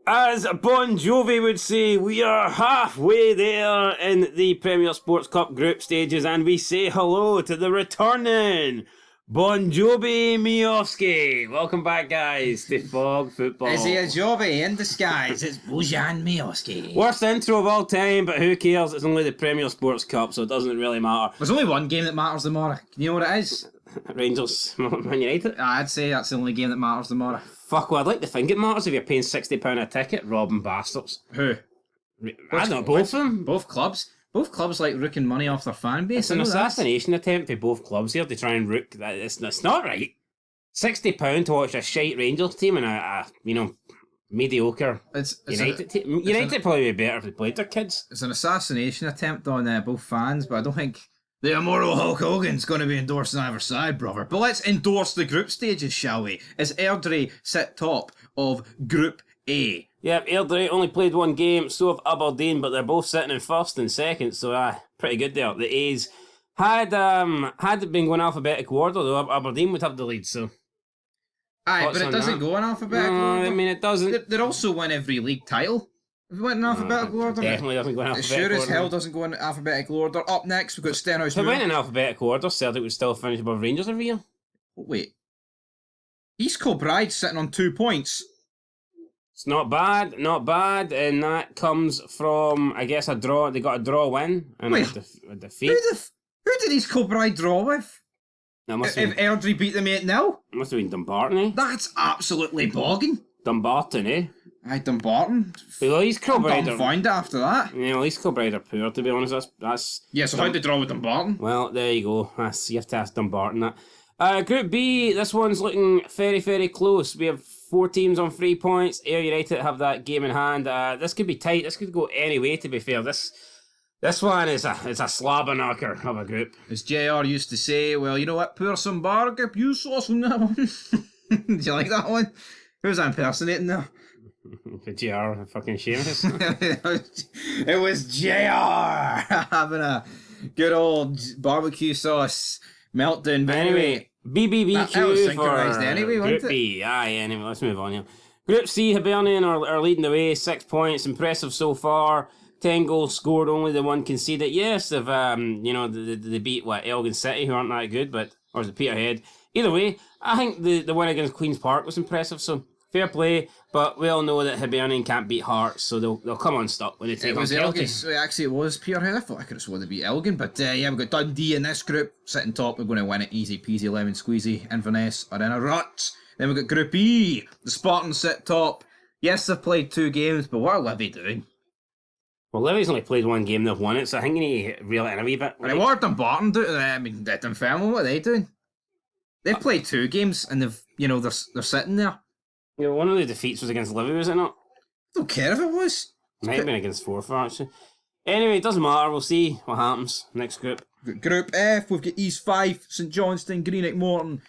As Bon Jovi would say, we are halfway there in the Premier Sports Cup group stages, and we say hello to the returning Bon Jovi Miovski. Welcome back, guys, to Fog Football. Is he a Jovi in disguise? It's Bojan Miovski. Worst intro of all time, but who cares? It's only the Premier Sports Cup, so it doesn't really matter. There's only one game that matters tomorrow. Can you know what it is? Rangers, Man United. I'd say that's the only game that matters tomorrow. Fuck, well, I'd like to think it matters if you're paying £60 a ticket, robbing bastards. Who? I don't know, both of them. Both clubs. Both clubs like rooking money off their fan base. It's an assassination attempt for both clubs here to try and rook. It's not right. £60 to watch a shite Rangers team and a mediocre United team. United probably be better if they played their kids. It's an assassination attempt on both fans, but I don't think the immoral Hulk Hogan's going to be endorsed on either side, brother. But let's endorse the group stages, shall we? As Airdrie sit top of Group A. Yep, Airdrie only played one game, so have Aberdeen, but they're both sitting in first and second, so pretty good there. The A's had it been going alphabetical order, though, Aberdeen would have the lead, so... Aye, but it doesn't go in alphabetical order. I mean, it doesn't. They'd also win every league title. If it went in alphabetical order. Definitely doesn't go in alphabetical order. It sure as hell doesn't go in alphabetical order. Up next, we've got Stenhouse. If it went in alphabetical order, Celtic would still finish above Rangers every year. Oh, wait. East Kilbride sitting on 2 points. It's not bad, and that comes from, I guess, a draw. They got a draw win and a defeat. Who did East Kilbride draw with? If Airdrie beat them 8-0? Must have been Dumbarton, eh? That's absolutely bogging. Dumbarton, eh? Aye, Dumbarton. Well, East Kilbride I'm dumbfounded after that. Yeah, well, East Kilbride are poor, to be honest. That's yeah, so how'd they draw with Dumbarton? Well, there you go. You have to ask Dumbarton that. Group B, this one's looking very, very close. We have 4 teams on 3 points. Ayr United have that game in hand. This could be tight. This could go any way, to be fair. This one is a slobber knocker of a group. As JR used to say, well, you know what, poor Bargap, you saw some that one. Did you like that one? Who's impersonating there? The JR, fucking shameless. It was JR having a good old barbecue sauce meltdown. But anyway, BBBQ that was synchronised anyway, Group B. Aye, anyway, let's move on here. Group C, Hibernian are leading the way, 6 points, impressive so far. 10 goals scored, only the one conceded. Yes, they've they beat Elgin City, who aren't that good, or is it Peterhead? Either way, I think the win against Queen's Park was impressive. So fair play, but we all know that Hibernian can't beat Hearts, so they'll come unstuck when they take on Celtic. Actually, it was Peterhead. I thought I could have sworn they beat Elgin, but yeah, we've got Dundee in this group sitting top. We're going to win it easy peasy lemon squeezy. Inverness are in a rut. Then we've got Group E. The Spartans sit top. Yes, they've played 2 games, but what are Livy doing? Well, Livy's only played 1 game, they've won it, so I think you need to reel it in a wee bit. Right, what are Dumbarton doing? I mean, Dunfermline, what are they doing? They've played 2 games and they're sitting there. Yeah, one of the defeats was against Livy, was it not? I don't care if it was. Might have been against Forfar, actually. Anyway, it doesn't matter, we'll see what happens. Next group. Group F, we've got East Fife, St Johnstone, Greenock Morton.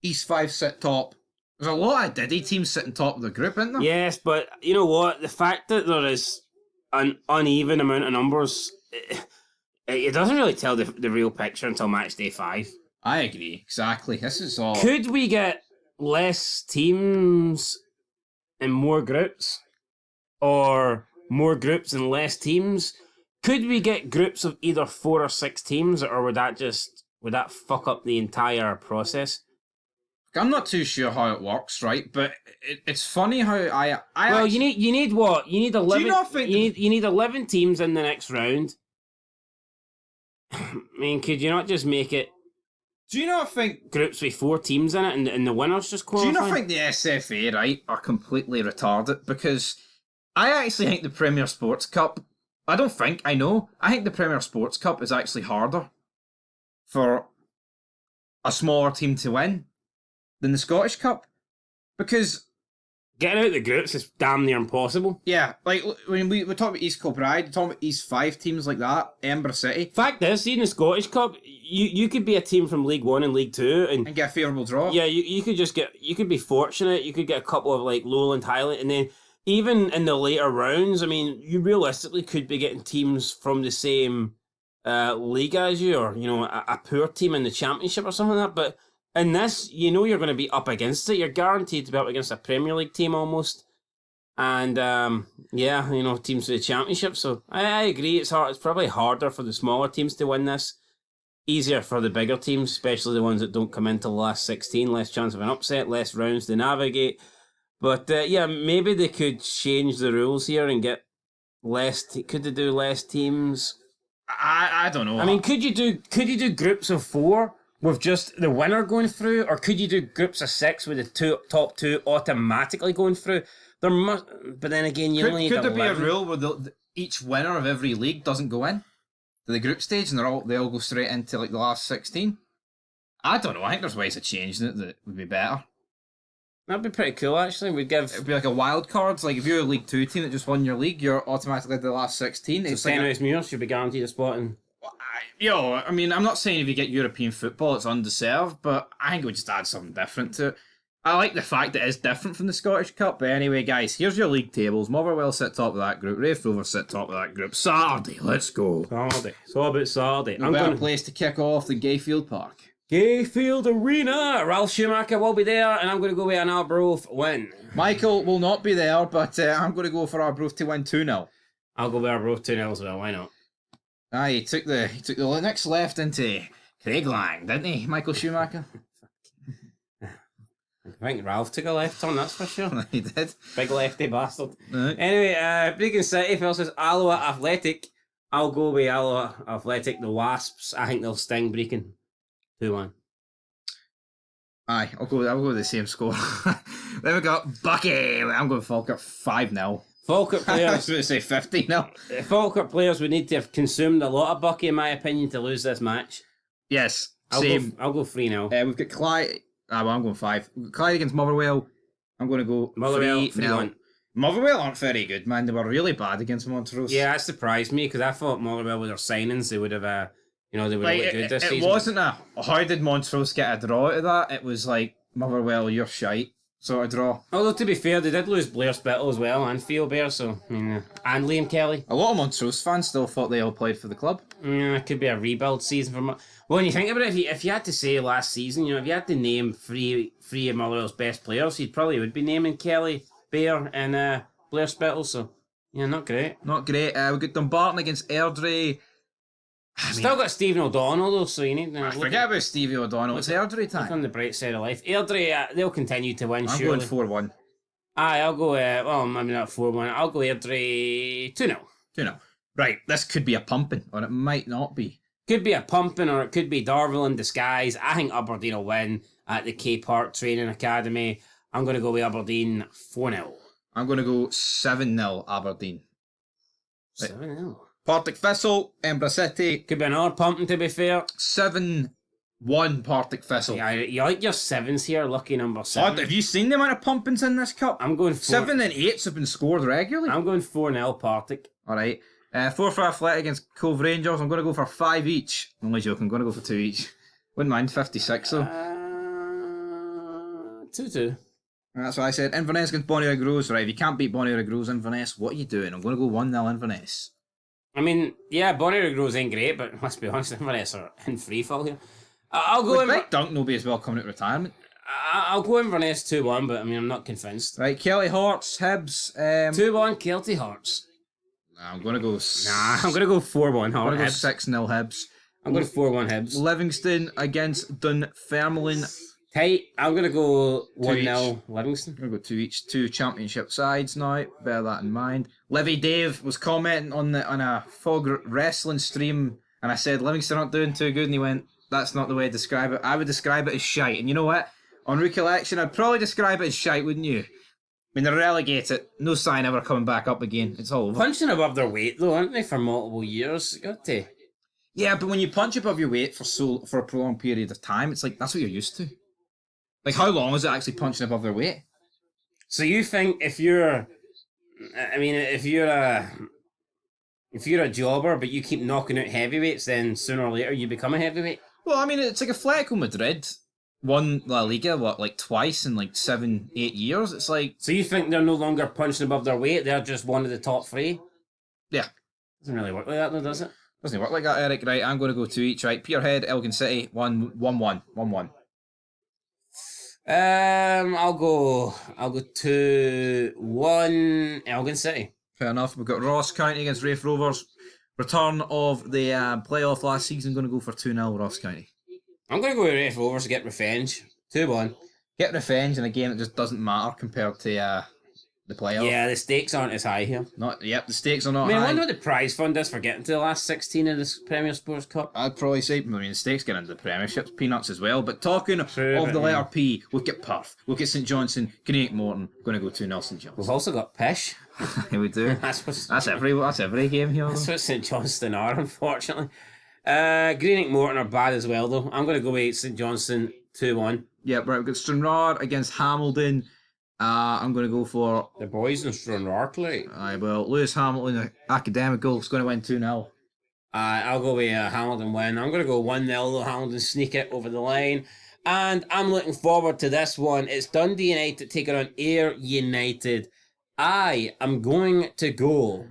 East Fife sit top. There's a lot of Diddy teams sitting top of the group, isn't there? Yes, but you know what? The fact that there is an uneven amount of numbers, it doesn't really tell the real picture until match day 5. I agree, exactly. This is all... Could we get less teams in more groups? Or more groups and less teams? Could we get groups of either 4 or 6 teams, or would that fuck up the entire process? I'm not too sure how it works, right? But it's funny how I well, you need what? You need 11. Do you not think you need 11 teams in the next round? I mean, could you not just make it? Do you not think groups with 4 teams in it and the winners just qualify? Do you not think the SFA right are completely retarded? Because I actually think the Premier Sports Cup. I think the Premier Sports Cup is actually harder for a smaller team to win than the Scottish Cup, because getting out of the groups is damn near impossible. Yeah, like when we talk about East Kilbride, we talk about East 5 teams like that, Edinburgh City. Fact is, see in the Scottish Cup, you could be a team from League 1 and League 2 and get a favourable draw. Yeah, you could be fortunate, you could get a couple of like Lowland, Highland, and then even in the later rounds, I mean, you realistically could be getting teams from the same league as you, or a poor team in the Championship or something like that, but in this, you're going to be up against it. You're guaranteed to be up against a Premier League team almost. And yeah, teams for the championship. So I agree. It's hard. It's probably harder for the smaller teams to win this. Easier for the bigger teams, especially the ones that don't come into the last 16. Less chance of an upset, less rounds to navigate. But yeah, maybe they could change the rules here and get less. Could they do less teams? I don't know. I mean, could you do groups of 4 with just the winner going through, or could you do groups of 6 with the top two automatically going through? There must, but then again, you only need could there be a 11. rule where each winner of every league doesn't go in to the group stage and they all go straight into like the last 16? I don't know. I think there's ways of changing it that would be better. That'd be pretty cool, actually. It'd be like a wild card. Like if you're a League 2 team that just won your league, you're automatically at the last 16. So It's like St. Muir should be guaranteed a spot in. I mean, I'm not saying if you get European football, it's undeserved, but I think we just add something different to it. I like the fact that it's different from the Scottish Cup. But anyway, guys, here's your league tables. Motherwell sit top of that group. Raith Rovers sit top of that group. Saturday, let's go. Saturday. It's all about Saturday. No better place to kick off than Gayfield Park. Gayfield Arena. Ralph Schumacher will be there, and I'm going to go with an Arbroath win. Michael will not be there, but I'm going to go for Arbroath to win 2-0. I'll go with Arbroath 2-0 as well. Why not? He took the next left into Craiglang, didn't he, Michael Schumacher? I think Ralph took a left turn, that's for sure. He did. Big lefty bastard. Right. Anyway, Brecon City versus Alloa Athletic. I'll go with Alloa Athletic. The Wasps, I think they'll sting Brecon 2-1. Aye, I'll go with the same score. Then we got Bucky. I'm going Falkirk 5-0. Falkirk I was players. going to say 50 now. Falkirk players would need to have consumed a lot of Bucky, in my opinion, to lose this match. Yes, I'll same. go 3-0. We've got Clyde. I'm going 5. We've got Clyde against Motherwell. I'm going to go Motherwell 3-0. 3-1. Motherwell aren't very good, man. They were really bad against Montrose. Yeah, that surprised me because I thought Motherwell with their signings they would have, they would have looked good this season. It wasn't how did Montrose get a draw out of that? It was like Motherwell, you're shite sort of draw. Although to be fair, they did lose Blair Spittle as well and Theo Bear, so and Liam Kelly. A lot of Montrose fans still thought they all played for the club. Yeah, it could be a rebuild season for. Well, when you think about it, if you had to say last season, if you had to name three of Motherwell's best players, you probably would be naming Kelly, Bear, and Blair Spittle. So yeah, not great. Not great. We got Dumbarton against Airdrie. Still got Stephen O'Donnell though, so you need to forget about Stevie O'Donnell. It's Airdrie look time. on the bright side of life. Airdrie, they'll continue to win. I'm surely. going 4-1. Aye, I'll go. Well, maybe not 4-1. I'll go Airdrie 2-0. 2-0. Right, this could be a pumping, or it might not be. Could be a pumping, or it could be Darvel in disguise. I think Aberdeen will win at the K Park Training Academy. I'm going to go with Aberdeen 4-0. I'm going to go 7-0 Aberdeen. 7-0. Partick Thistle, Embra City. Could be another pumping, to be fair. 7-1 Partick Thistle. Yeah, you like your sevens here, lucky number 7. Have you seen the amount of pumpings in this cup? I'm going 7 and 8s have been scored regularly. I'm going 4-0 Partick. Alright. 4 for Athletic against Cove Rangers. I'm going to go for 5 each. I'm only joking. I'm going to go for 2 each. Wouldn't mind 56 though. 2-2. That's what I said. Inverness against Bonnie Groves. Right, if you can't beat Bonnie Groves, Inverness, what are you doing? I'm going to go 1-0 Inverness. I mean, yeah, Bonnie Groves ain't great, but let's be honest, Inverness are in free fall here. I'll go Big Dunk will be as well coming out of retirement. I'll go Inverness 2-1, but I mean, I'm not convinced. Right, Kelly Hearts, Hibs. 2-1 Kelty Hearts. I'm going to go... I'm going to go 4-1 I'm going to go Hibs. 6-0 Hibs. I'm going to 4-1 Hibs. Livingston against Dunfermline. Tight. I'm going to go 1-0 each. Livingston. I'm going to go 2 each. 2 championship sides now. Bear that in mind. Livy Dave was commenting on a Fog Wrestling stream, and I said Livingston aren't doing too good, and he went, that's not the way to describe it. I would describe it as shite. And you know what? On recollection, I'd probably describe it as shite, wouldn't you? I mean, they're relegated. No sign ever coming back up again. It's all over. Punching above their weight, though, aren't they, for multiple years? Got to. Yeah, but when you punch above your weight for a prolonged period of time, it's like, that's what you're used to. Like, how long is it actually punching above their weight? So you think if you're a jobber, but you keep knocking out heavyweights, then sooner or later you become a heavyweight? Well, I mean, it's like Atletico Madrid won La Liga, twice in 7-8 years? It's like... So you think they're no longer punching above their weight, they're just one of the top 3? Yeah. Doesn't really work like that though, does it? Doesn't work like that, Eric. Right, I'm going to go 2 each, right? Peterhead, Elgin City, 1-1. I'll go 2-1 Elgin City. Fair enough. We've got Ross County against Raith Rovers. Return of the playoff last season. Going to go for 2-0 Ross County. I'm going to go with Raith Rovers to get revenge. 2-1. Get revenge in a game that just doesn't matter compared to the playoff. Yeah, the stakes aren't as high here. The stakes are not I mean, high. I wonder what the prize fund is for getting to the last 16 of this Premier Sports Cup. I'd probably say, the stakes get into the Premiership's peanuts as well. But talking of the letter P, we'll get Perth, we'll get St Johnstone, Greenock Morton. Going to go 2-0 St Johnstone. We've also got Pish. We do. That's every game here. That's what St Johnstone are, unfortunately. Greenock Morton are bad as well, though. I'm going to go with St Johnstone 2-1. Yeah, right. We've got Stranraer against Hamilton. I'm going to go for the boys in Stranraer play. Lewis Hamilton, Academical, is going to win 2-0. I'll go with Hamilton win. I'm going to go 1-0 though. Hamilton sneak it over the line. And I'm looking forward to this one. It's Dundee United taking on Ayr United. I am going to go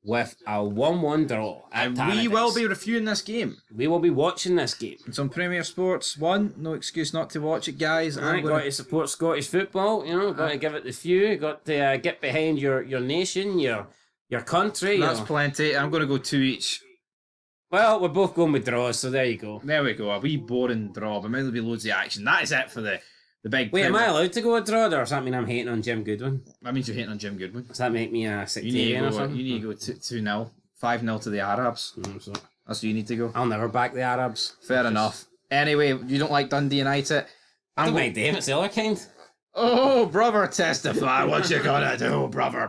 with a 1-1 draw. And we will be reviewing this game. We will be watching this game. It's on Premier Sports 1. No excuse not to watch it, guys. Right, got to support Scottish football, got to give it the few, got to get behind your nation, your country. That's plenty. I'm going to go 2 each. Well, we're both going with draws, so there you go. There we go. A wee boring draw, but maybe there'll be loads of action. That is it for the big... Wait, am I allowed to go a draw, or does that mean I'm hating on Jim Goodwin? That means you're hating on Jim Goodwin. Does that make me a sectarian or something? You need to go 2-0. 5-0 to the Arabs. So. That's where you need to go. I'll never back the Arabs. Fair enough. Anyway, you don't like Dundee United? I don't like them, it's the other kind. Oh, brother, testify. What you gonna do, brother?